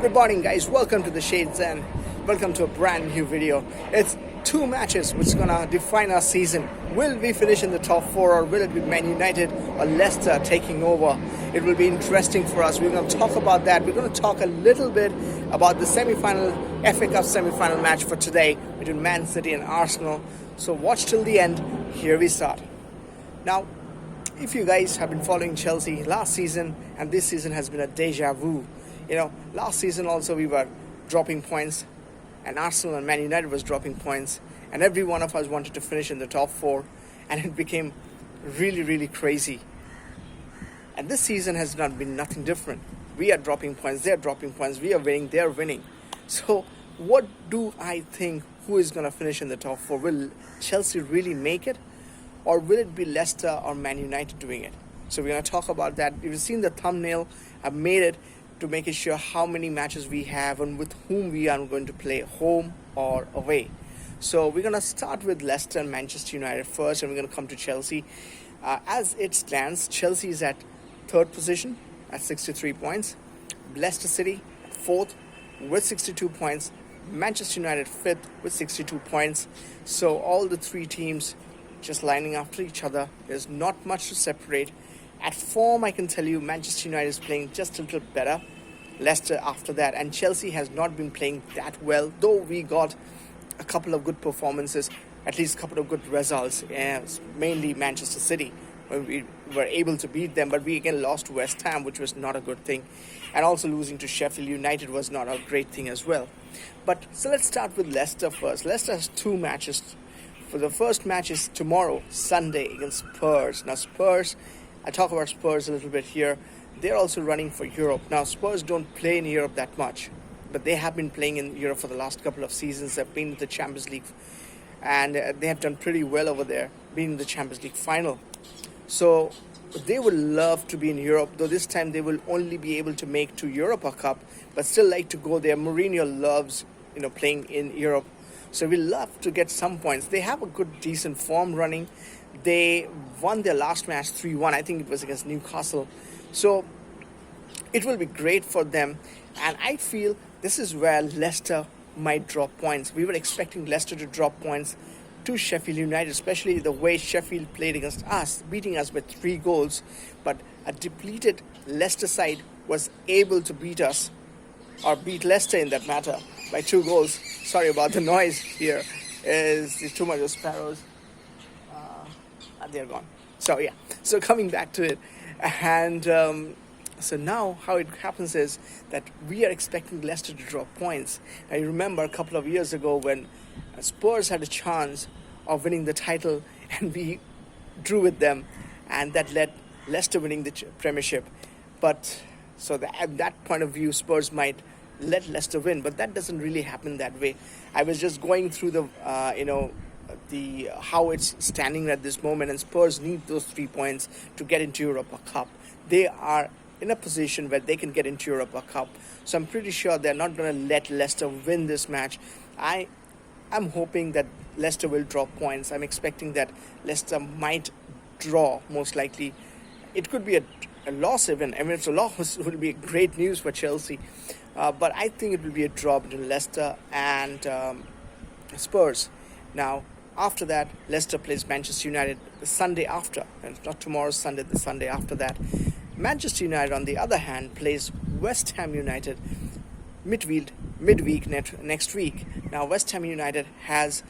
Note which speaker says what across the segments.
Speaker 1: Good morning, guys. Welcome to the Shades and welcome to a brand new video. It's two matches which is gonna define our season. Will we finish in the top four, or will it be Man United or Leicester taking over? It will be interesting for us. We're gonna talk about that. We're gonna talk a little bit about the semi-final, FA Cup semi-final match for today between Man City and Arsenal. So watch till the end. Here we start. Now, if you guys have been following Chelsea last season and this season has been a deja vu. Last season also we were dropping points, and Arsenal and Man United was dropping points, and every one of us wanted to finish in the top four, and it became really, really crazy. And this season has not been nothing different. We are dropping points, they're dropping points, we are winning, they're winning. So what do I think, who is going to finish in the top four? Will Chelsea really make it, or will it be Leicester or Man United doing it? So we're going to talk about that. If you've seen the thumbnail, I've made it to make it sure how many matches we have and with whom we are going to play, home or away. So we're going to start with Leicester and Manchester United first, and we're going to come to Chelsea. As it stands, Chelsea is at third position at 63 points. Leicester City at fourth with 62 points. Manchester United fifth with 62 points. So all the three teams just lining after each other. There's not much to separate. At form, I can tell you Manchester United is playing just a little better. Leicester after that. And Chelsea has not been playing that well, though we got a couple of good performances, at least a couple of good results. Mainly Manchester City, when we were able to beat them. But we again lost to West Ham, which was not a good thing. And also losing to Sheffield United was not a great thing as well. So let's start with Leicester first. Leicester has two matches. For the first match is tomorrow, Sunday, against Spurs. Now Spurs, I talk about Spurs a little bit here. They're also running for Europe. Now, Spurs don't play in Europe that much, but they have been playing in Europe for the last couple of seasons. They've been in the Champions League, and they have done pretty well over there, being in the Champions League final. So they would love to be in Europe, though this time they will only be able to make to Europa Cup, but still like to go there. Mourinho loves, playing in Europe. So we love to get some points. They have a good, decent form running. They won their last match 3-1. I think it was against Newcastle. So it will be great for them. And I feel this is where Leicester might drop points. We were expecting Leicester to drop points to Sheffield United, especially the way Sheffield played against us, beating us with 3 goals. But a depleted Leicester side was able to beat us, or beat Leicester in that matter, by 2 goals. Sorry about the noise here. There's too much of sparrows. They're gone. So coming back to it. And so now how it happens is that we are expecting Leicester to drop points. I remember a couple of years ago when Spurs had a chance of winning the title and we drew with them, and that led Leicester winning the Premiership. But so at that point of view, Spurs might let Leicester win, but that doesn't really happen that way. I was just going through the how it's standing at this moment, and Spurs need those 3 points to get into Europa Cup. They are in a position where they can get into Europa Cup, so I'm pretty sure they're not going to let Leicester win this match. I'm hoping that Leicester will drop points. I'm expecting that Leicester might draw, most likely. It could be a loss even. I mean, if it's a loss, it would be great news for Chelsea. But I think it will be a draw between Leicester and Spurs. Now, after that, Leicester plays Manchester United the Sunday after. And not tomorrow, Sunday, the Sunday after that. Manchester United, on the other hand, plays West Ham United midweek next week. Now, West Ham United has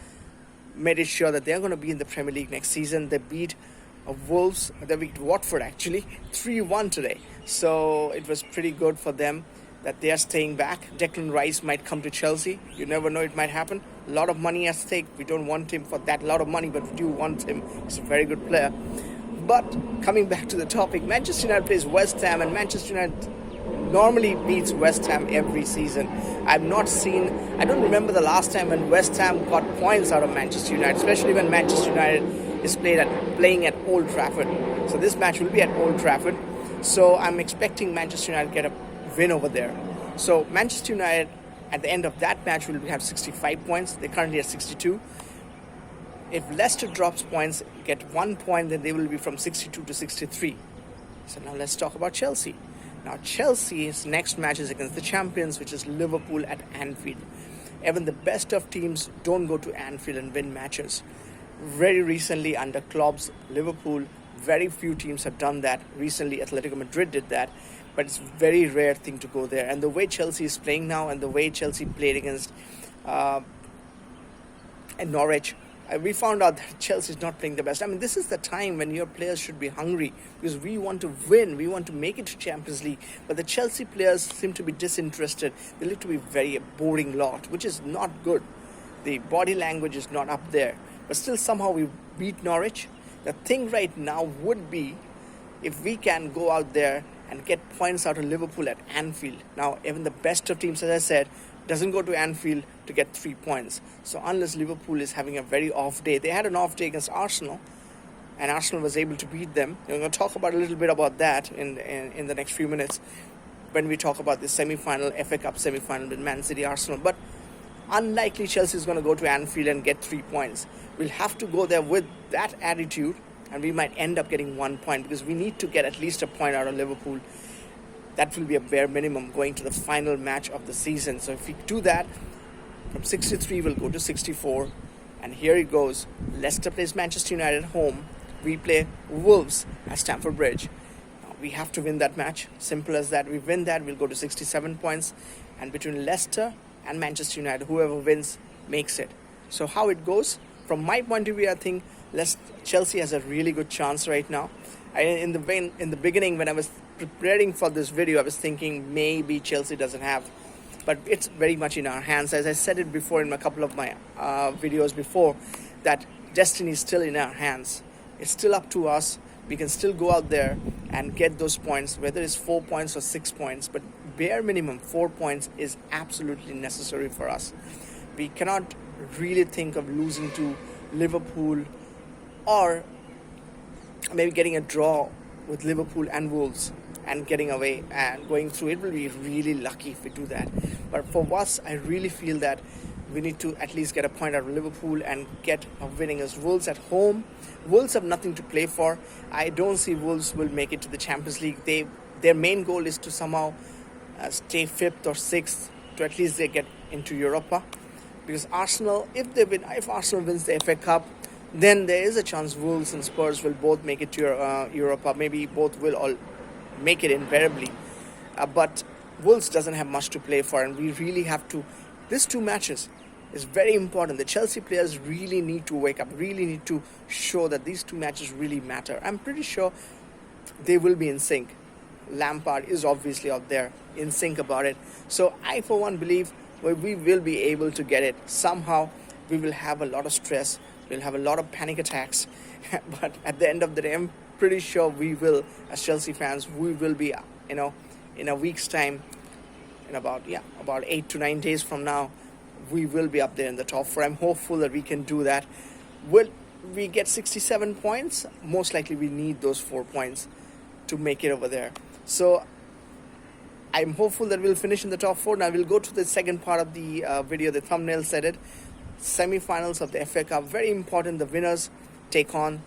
Speaker 1: made it sure that they're going to be in the Premier League next season. They beat Wolves, they beat Watford actually, 3-1 today. So it was pretty good for them that they are staying back. Declan Rice might come to Chelsea. You never know, it might happen. A lot of money at stake. We don't want him for that lot of money, but we do want him. He's a very good player. But coming back to the topic, Manchester United plays West Ham, and Manchester United normally beats West Ham every season. I don't remember the last time when West Ham got points out of Manchester United, especially when Manchester United is playing at Old Trafford. So this match will be at Old Trafford. So I'm expecting Manchester United to get a win over there. So Manchester United at the end of that match will have 65 points. They're currently at 62. If Leicester drops points, get 1 point, then they will be from 62 to 63. So now let's talk about Chelsea. Now Chelsea's next match is against the champions, which is Liverpool at Anfield. Even the best of teams don't go to Anfield and win matches. Very recently under Klopp's Liverpool, very few teams have done that. Recently Atletico Madrid did that, but it's a very rare thing to go there. And the way Chelsea is playing now, and the way Chelsea played against Norwich, we found out that Chelsea is not playing the best. I mean, this is the time when your players should be hungry, because we want to win, we want to make it to Champions League. But the Chelsea players seem to be disinterested. They look to be very boring lot, which is not good. The body language is not up there. But still, somehow we beat Norwich. The thing right now would be if we can go out there and get points out of Liverpool at Anfield. Now, even the best of teams, as I said, doesn't go to Anfield to get 3 points. So unless Liverpool is having a very off day, they had an off day against Arsenal, and Arsenal was able to beat them. We're going to talk about a little bit about that in the next few minutes when we talk about the semi-final, FA Cup semi-final with Man City, Arsenal. But unlikely Chelsea is going to go to Anfield and get 3 points. We'll have to go there with that attitude, and we might end up getting 1 point, because we need to get at least a point out of Liverpool. That will be a bare minimum going to the final match of the season. So if we do that, from 63 we'll go to 64. And here it goes. Leicester plays Manchester United at home. We play Wolves at Stamford Bridge. Now, we have to win that match. Simple as that. We win that, we'll go to 67 points. And between Leicester and Manchester United, whoever wins makes it. So how it goes, from my point of view, I think Chelsea has a really good chance right now. In the beginning, when I was preparing for this video, I was thinking maybe Chelsea doesn't have, but it's very much in our hands. As I said it before in a couple of my videos before, that destiny is still in our hands. It's still up to us. We can still go out there and get those points, whether it's 4 points or 6 points, but bare minimum 4 points is absolutely necessary for us. We cannot really think of losing to Liverpool, or maybe getting a draw with Liverpool and Wolves and getting away and going through. It will be really lucky if we do that. But for us, I really feel that we need to at least get a point out of Liverpool and get a winning as Wolves at home. Wolves have nothing to play for. I don't see Wolves will make it to the Champions League. Their main goal is to somehow stay 5th or 6th, to at least they get into Europa. Because Arsenal, if Arsenal wins the FA Cup, then there is a chance Wolves and Spurs will both make it to Europa. Maybe both will all make it invariably. But Wolves doesn't have much to play for, and we really have to. These 2 matches is very important. The Chelsea players really need to wake up, really need to show that these 2 matches really matter. I'm pretty sure they will be in sync. Lampard is obviously out there in sync about it. So I, for one, believe we will be able to get it. Somehow we will have a lot of stress. We'll have a lot of panic attacks. But at the end of the day, I'm pretty sure we will, as Chelsea fans, we will be, in a week's time, in about 8 to 9 days from now, we will be up there in the top 4. I'm hopeful that we can do that. Will we get 67 points? Most likely we need those 4 points to make it over there. So I'm hopeful that we'll finish in the top 4. Now we'll go to the second part of the video. The thumbnail said it. Semi-finals of the FA Cup. Very important. The winners take on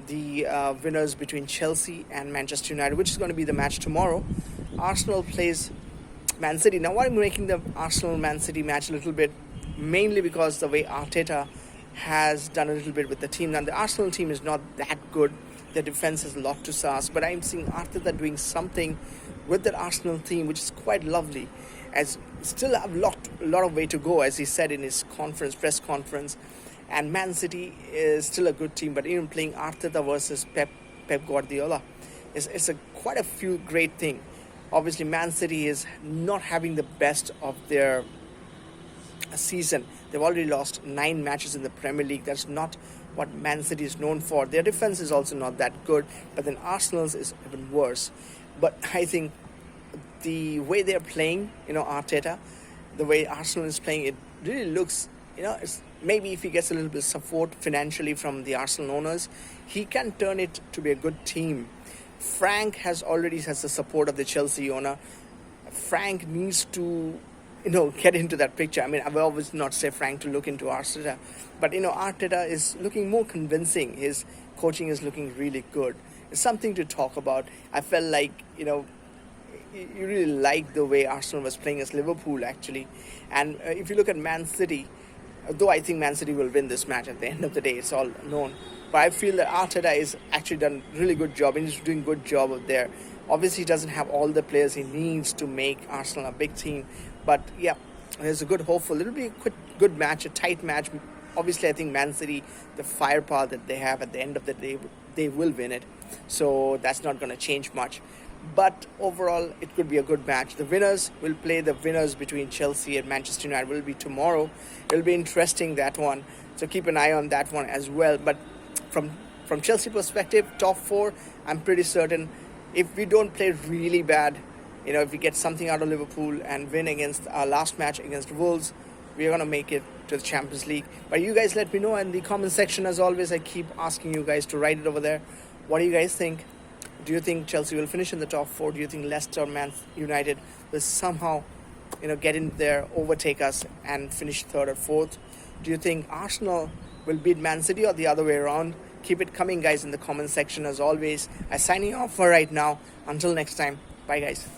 Speaker 1: the winners between Chelsea and Manchester United, which is going to be the match tomorrow. Arsenal plays Man City. Now, why I'm making the Arsenal-Man City match a little bit, mainly because the way Arteta has done a little bit with the team. Now, the Arsenal team is not that good. Their defense has a lot to ask, but I'm seeing Arteta doing something with that Arsenal team, which is quite lovely. As still have a lot of way to go, as he said in his press conference. And Man City is still a good team, but even playing Arteta versus Pep Guardiola is quite a few great thing. Obviously, Man City is not having the best of their season. They've already lost 9 matches in the Premier League. That's not what Man City is known for. Their defense is also not that good, but then Arsenal's is even worse. But I think the way they're playing, Arteta, the way Arsenal is playing, it really looks, it's maybe if he gets a little bit of support financially from the Arsenal owners, he can turn it to be a good team. Frank has the support of the Chelsea owner. Frank needs to, get into that picture. I mean, I will always not say Frank to look into Arteta, but Arteta is looking more convincing. His coaching is looking really good. It's something to talk about. I felt like, you really like the way Arsenal was playing as Liverpool actually. And if you look at Man City, though I think Man City will win this match at the end of the day, it's all known. But I feel that Arteta is actually done really good job, and he's doing good job up there. Obviously, he doesn't have all the players he needs to make Arsenal a big team. But yeah, there's a good hopeful. It'll be a good match, a tight match. Obviously, I think Man City, the firepower that they have at the end of the day, they will win it. So that's not going to change much. But overall, it could be a good match. The winners will play the winners between Chelsea and Manchester United. Will be tomorrow. It'll be interesting, that one. So keep an eye on that one as well. But from Chelsea perspective, top four, I'm pretty certain if we don't play really bad, if we get something out of Liverpool and win against our last match against Wolves, we're going to make it to the Champions League. But you guys let me know in the comment section. As always, I keep asking you guys to write it over there. What do you guys think? Do you think Chelsea will finish in the top four? Do you think Leicester or Man United will somehow, get in there, overtake us and finish third or fourth? Do you think Arsenal will beat Man City or the other way around? Keep it coming, guys, in the comment section as always. I'm signing off for right now. Until next time, bye, guys.